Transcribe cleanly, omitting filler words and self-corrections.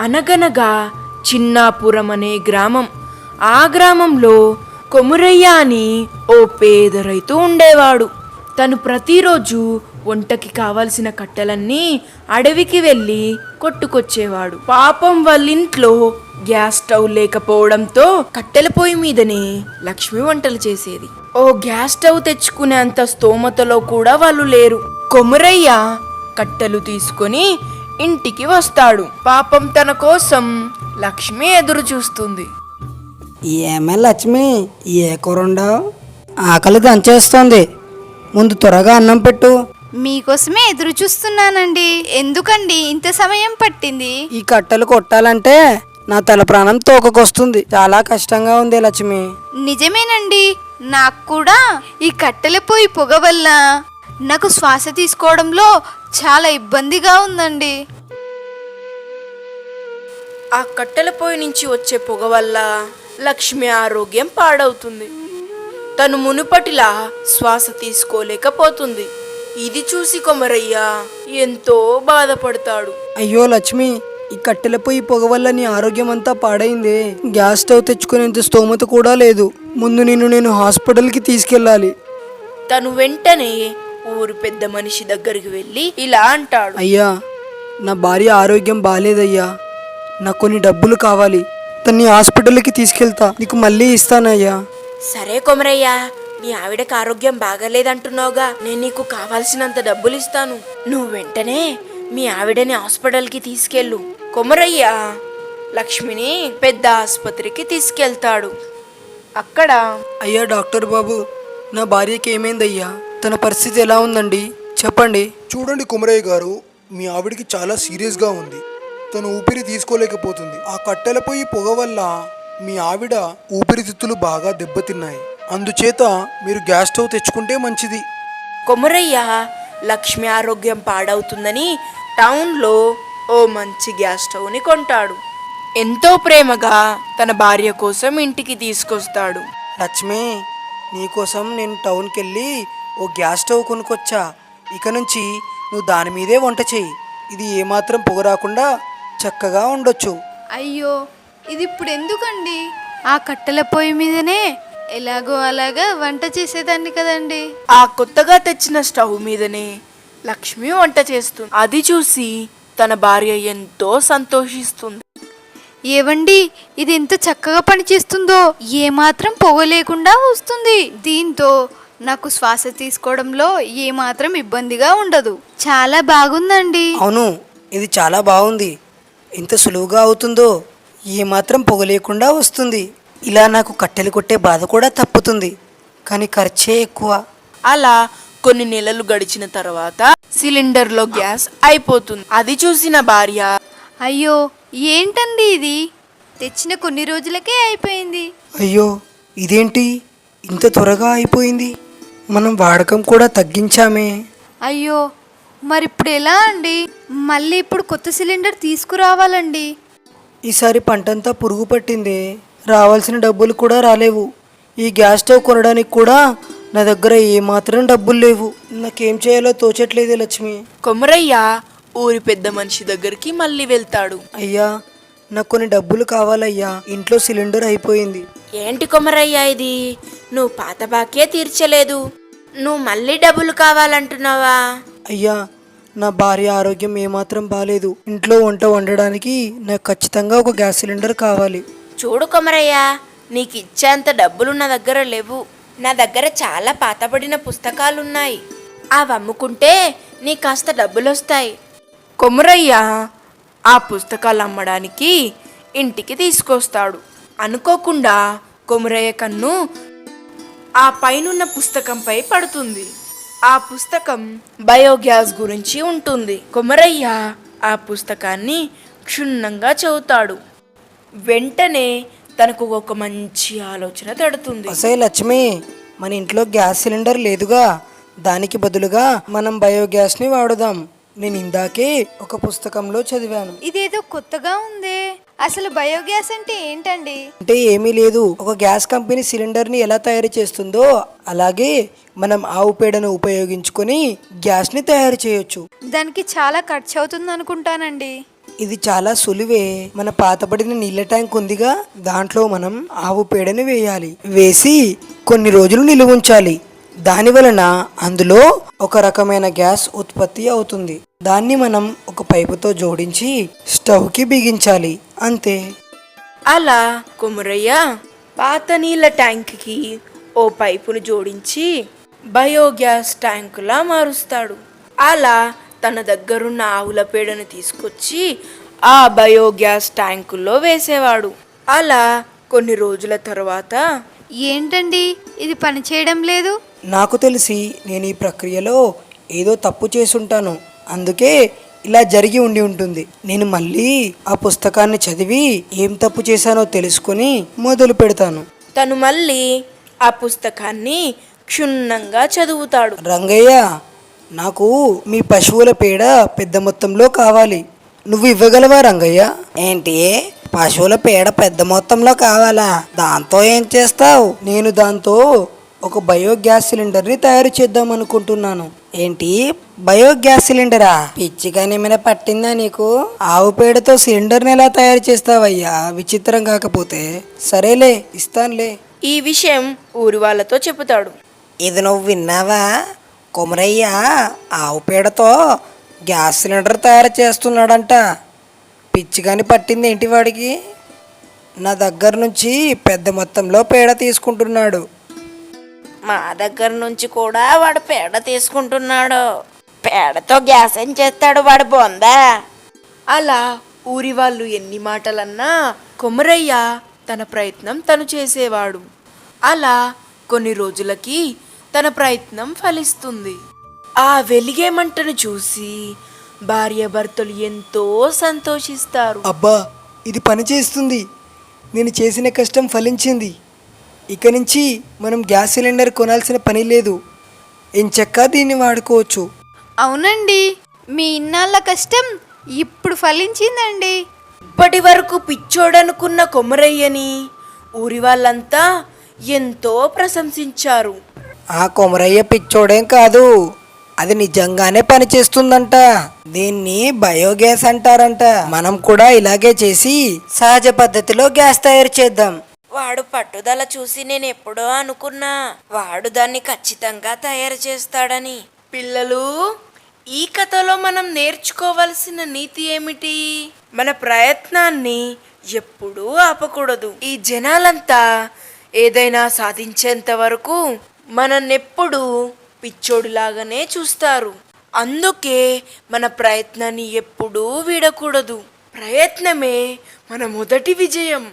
అనగనగా చిన్నాపురం అనే గ్రామం. ఆ గ్రామంలో కొమురయ్య అని ఓ పేద రైతు ఉండేవాడు. తను ప్రతిరోజు వంటకి కావలసిన కట్టెలన్నీ అడవికి వెళ్ళి కొట్టుకొచ్చేవాడు. పాపం వాళ్ళింట్లో గ్యాస్ స్టవ్ లేకపోవడంతో కట్టెల పొయ్యి మీదనే లక్ష్మి వంటలు చేసేది. ఓ గ్యాస్ స్టవ్ తెచ్చుకునేంత స్తోమతలో కూడా వాళ్ళు లేరు. కొమురయ్య కట్టెలు తీసుకొని ఇంటికి వస్తాడు. పాపం తన కోసం లక్ష్మి ఎదురు చూస్తుంది. ఏమే లక్ష్మి, ఏ కూరండావు? ఆకలి దంచేస్తోంది. ముందు త్వరగా అన్నం పెట్టు. మీకోసమే ఎదురు చూస్తున్నానండి. ఎందుకండి ఇంత సమయం పట్టింది? ఈ కట్టెలు కొట్టాలంటే నా తల ప్రాణం తోకకొస్తుంది. చాలా కష్టంగా ఉంది లక్ష్మి. నిజమేనండి, నాకు కూడా ఈ కట్టెల పొయ్యి పొగ వల్ల నాకు శ్వాస తీసుకోవడంలో చాలా ఇబ్బందిగా ఉందండి. ఆ కట్టెల పొయ్యి నుంచి వచ్చే పొగ వల్ల లక్ష్మి ఆరోగ్యం పాడవుతుంది. తను మునుపటిలా శ్వాస తీసుకోలేకపోతుంది. ఇది చూసి కొమరయ్య ఎంతో బాధపడతాడు. అయ్యో లక్ష్మి, ఈ కట్టెల పొయ్యి పొగ వల్ల నీ ఆరోగ్యం అంతా పాడైందే. గ్యాస్ స్టవ్ తెచ్చుకునేంత స్తోమత కూడా లేదు. ముందు నేను హాస్పిటల్కి తీసుకెళ్ళాలి. తను వెంటనే ఊరు పెద్ద మనిషి దగ్గరికి వెళ్ళి ఇలా అంటాడు. అయ్యా, నా భార్య ఆరోగ్యం బాలేదయ్యా. నాకు కొన్ని డబ్బులు కావాలి. తన్ని హాస్పిటల్కి తీసుకెళ్తా, నీకు మళ్ళీ ఇస్తానయ్యా. సరే కొమరయ్య, నీ ఆవిడకి ఆరోగ్యం బాగాలేదంటున్నావుగా, నేను నీకు కావాల్సినంత డబ్బులు ఇస్తాను. నువ్వు వెంటనే మీ ఆవిడని హాస్పిటల్కి తీసుకెళ్ళు. కొమరయ్య లక్ష్మిని పెద్ద ఆసుపత్రికి తీసుకెళ్తాడు. అక్కడ, అయ్యా డాక్టర్ బాబు, నా భార్యకి ఏమైందయ్యా? తన పరిస్థితి ఎలా ఉందండి? చెప్పండి. చూడండి కొమరయ్య గారు, మీ ఆవిడికి చాలా సీరియస్గా ఉంది. తను ఊపిరి తీసుకోలేకపోతుంది. ఆ కట్టెల పొయ్యి పొగ వల్ల మీ ఆవిడ ఊపిరితిత్తులు బాగా దెబ్బతిన్నాయి. అందుచేత మీరు గ్యాస్ స్టవ్ తెచ్చుకుంటే మంచిది. కొమరయ్య లక్ష్మి ఆరోగ్యం పాడవుతుందని టౌన్లో ఓ మంచి గ్యాస్ స్టవ్ని కొంటాడు. ఎంతో ప్రేమగా తన భార్య కోసం ఇంటికి తీసుకొస్తాడు. లక్ష్మి, నీకోసం నేను టౌన్కి వెళ్ళి ఓ గ్యాస్ స్టవ్ కొనుక్కొచ్చా. ఇక నుంచి నువ్వు దాని మీదే వంట చెయ్యి. ఇది ఏమాత్రం పొగ రాకుండా చక్కగా ఉండొచ్చు. అయ్యో, ఇది ఇప్పుడు ఎందుకండి? ఆ కట్టెల పొయ్యి మీదనే ఎలాగో అలాగా వంట చేసేదాన్ని కదండి. ఆ కొత్తగా తెచ్చిన స్టవ్ మీదనే లక్ష్మి వంట చేస్తుంది. అది చూసి తన భార్య ఎంతో సంతోషిస్తుంది. ఏవండి, ఇది ఎంత చక్కగా పనిచేస్తుందో, ఏమాత్రం పొగ లేకుండా వస్తుంది. దీంతో నాకు శ్వాస తీసుకోవడంలో ఏమాత్రం ఇబ్బందిగా ఉండదు. చాలా బాగుందండి. అవును, ఇది చాలా బాగుంది. ఎంత సులువుగా అవుతుందో, ఏమాత్రం పొగ లేకుండా వస్తుంది. ఇలా నాకు కట్టెలు కొట్టే బాధ కూడా తప్పుతుంది. కానీ ఖర్చే ఎక్కువ. అలా కొన్ని నెలలు గడిచిన తర్వాత సిలిండర్లో గ్యాస్ అయిపోతుంది. అది చూసిన భార్య, అయ్యో ఏంటండి ఇది, తెచ్చిన కొన్ని రోజులకే అయిపోయింది. అయ్యో, ఇదేంటి ఇంత త్వరగా అయిపోయింది? మనం వాడకం కూడా తగ్గించామే. అయ్యో, మరి ఇప్పుడు ఎలా అండి? మళ్ళీ ఇప్పుడు కొత్త సిలిండర్ తీసుకురావాలండి. ఈసారి పంటంతా పురుగు పట్టిందే. రావాల్సిన డబ్బులు కూడా రాలేవు. ఈ గ్యాస్ స్టవ్ కొనడానికి కూడా నా దగ్గర ఏమాత్రం డబ్బులు లేవు. నాకేం చేయాలో తోచట్లేదే లక్ష్మి. కొమరయ్య ఊరి పెద్ద మనిషి దగ్గరికి మళ్ళీ వెళ్తాడు. అయ్యా, నాకు కొన్ని డబ్బులు కావాలయ్యా. ఇంట్లో సిలిండర్ అయిపోయింది. ఏంటి కొమరయ్య ఇది? నువ్వు పాత బాకే తీర్చలేదు, నువ్వు మళ్ళీ డబ్బులు కావాలంటున్నావా? అయ్యా, నా భార్య ఆరోగ్యం ఏమాత్రం బాలేదు. ఇంట్లో వంట వండడానికి నాకు ఖచ్చితంగా ఒక గ్యాస్ సిలిండర్ కావాలి. చూడు కొమరయ్య, నీకు ఇచ్చేంత డబ్బులు నా దగ్గర లేవు. నా దగ్గర చాలా పాతబడిన పుస్తకాలున్నాయి. అవి అమ్ముకుంటే నీకు కాస్త డబ్బులు వస్తాయి. కొమరయ్య ఆ పుస్తకాలు అమ్మడానికి ఇంటికి తీసుకొస్తాడు. అనుకోకుండా కొమరయ్య కన్ను ఆ పైనున్న పుస్తకంపై పడుతుంది. ఆ పుస్తకం బయోగ్యాస్ గురించి ఉంటుంది. కొమరయ్య ఆ పుస్తకాన్ని క్షుణ్ణంగా చదువుతాడు. వెంటనే తనకు ఒక మంచి ఆలోచన తడుతుంది. అసలు లక్ష్మి, మన ఇంట్లో గ్యాస్ సిలిండర్ లేదుగా, దానికి బదులుగా మనం బయోగ్యాస్ని వాడుదాం. నేను ఇందాకే ఒక పుస్తకంలో చదివాను. ఇదేదో కొత్తగా ఉందే. అసలు బయోగ్యాస్ అంటే ఏంటండి? అంటే ఏమీ లేదు. ఒక గ్యాస్ కంపెనీ సిలిండర్ని ఎలా తయారు చేస్తుందో అలాగే మనం ఆవు పేడను ఉపయోగించుకొని గ్యాస్ని తయారు చేయొచ్చు. దానికి చాలా ఖర్చు అవుతుంది అనుకుంటానండి. ఇది చాలా సులువే. మన పాతబడిన నీళ్ళ ట్యాంక్ ఉందిగా, దాంట్లో మనం ఆవు పేడని వేయాలి. వేసి కొన్ని రోజులు నిలువ ఉంచాలి. దాని వలన అందులో ఒక రకమైన గ్యాస్ ఉత్పత్తి అవుతుంది. దాన్ని మనం ఒక పైపుతో జోడించి స్టవ్కి బిగించాలి, అంతే. అలా కొమురయ్య పాత నీళ్ళ ట్యాంక్కి ఓ పైపును జోడించి బయోగ్యాస్ ట్యాంకులా మారుస్తాడు. అలా తన దగ్గరున్న ఆవుల పేడను తీసుకొచ్చి ఆ బయోగ్యాస్ ట్యాంకుల్లో వేసేవాడు. అలా కొన్ని రోజుల తర్వాత ఏంటండి ఇది పని చేయడం లేదు? నాకు తెలిసి నేను ఈ ప్రక్రియలో ఏదో తప్పు చేసుంటాను, అందుకే ఇలా జరిగి ఉండి ఉంటుంది. నేను మళ్ళీ ఆ పుస్తకాన్ని చదివి ఏం తప్పు చేశానో తెలుసుకొని మొదలు పెడతాను. తను మళ్ళీ ఆ పుస్తకాన్ని క్షుణ్ణంగా చదువుతాడు. రంగయ్య, నాకు మీ పశువుల పేడ పెద్ద మొత్తంలో కావాలి. నువ్వు ఇవ్వగలవా రంగయ్య? ఏంటి, పశువుల పేడ పెద్ద మొత్తంలో కావాలా? దాంతో ఏం చేస్తావు? నేను దాంతో ఒక బయోగ్యాస్ సిలిండర్ని తయారు చేద్దాం అనుకుంటున్నాను. ఏంటి, బయోగ్యాస్ సిలిండరా? పిచ్చిగాని ఏమైనా పట్టిందా నీకు? ఆవు పేడతో సిలిండర్ని ఎలా తయారు చేస్తావయ్యా? విచిత్రం కాకపోతే. సరేలే, ఇస్తానులే. ఈ విషయం ఊరి వాళ్ళతో చెబుతాడు. ఇది నువ్వు విన్నావా? కొమరయ్య ఆవు పేడతో గ్యాస్ సిలిండర్ తయారు చేస్తున్నాడంట. పిచ్చిగాని పట్టింది ఏంటి వాడికి? నా దగ్గర నుంచి పెద్ద మొత్తంలో పేడ తీసుకుంటున్నాడు. మా దగ్గర నుంచి కూడా వాడు పేడ తీసుకుంటున్నాడు. పేడతో గ్యాస్ ఏం చేస్తాడు వాడు బొందా? అలా ఊరి వాళ్ళు ఎన్ని మాటలన్నా కొమరయ్య తన ప్రయత్నం తను చేసేవాడు. అలా కొన్ని రోజులకి తన ప్రయత్నం ఫలిస్తుంది. ఆ వెలిగే మంటను చూసి భార్యాభర్తలు ఎంతో సంతోషిస్తారు. అబ్బా, ఇది పని చేస్తుంది. నేను చేసిన కష్టం ఫలించింది. ఇక నుంచి మనం గ్యాస్ సిలిండర్ కొనాల్సిన పని లేదు. ఎంచక్కా దీన్ని వాడుకోవచ్చు. అవునండి, మీ ఇన్నాళ్ళ కష్టం ఇప్పుడు ఫలించిందండి. ఇప్పటి వరకు పిచ్చోడనుకున్న కొమరయ్యని ఊరి వాళ్ళంతా ఎంతో ప్రశంసించారు. ఆ కొమరయ్య పిచ్చోడేం కాదు, అది నిజంగానే పని చేస్తుందంట. దీన్ని బయోగ్యాస్ అంటారంట. మనం కూడా ఇలాగే చేసి సహజ పద్ధతిలో గ్యాస్ తయారు చేద్దాం. వాడు పట్టుదల చూసి నేను ఎప్పుడో అనుకున్నా వాడు దాన్ని ఖచ్చితంగా తయారు చేస్తాడని. పిల్లలు, ఈ కథలో మనం నేర్చుకోవలసిన నీతి ఏమిటి? మన ప్రయత్నాన్ని ఎప్పుడూ ఆపకూడదు. ఈ జనాలంతా ఏదైనా సాధించేంత వరకు మనన్నెప్పుడు పిచ్చోడిలాగానే చూస్తారు. అందుకే మన ప్రయత్నాన్ని ఎప్పుడూ వీడకూడదు. ప్రయత్నమే మన మొదటి విజయం.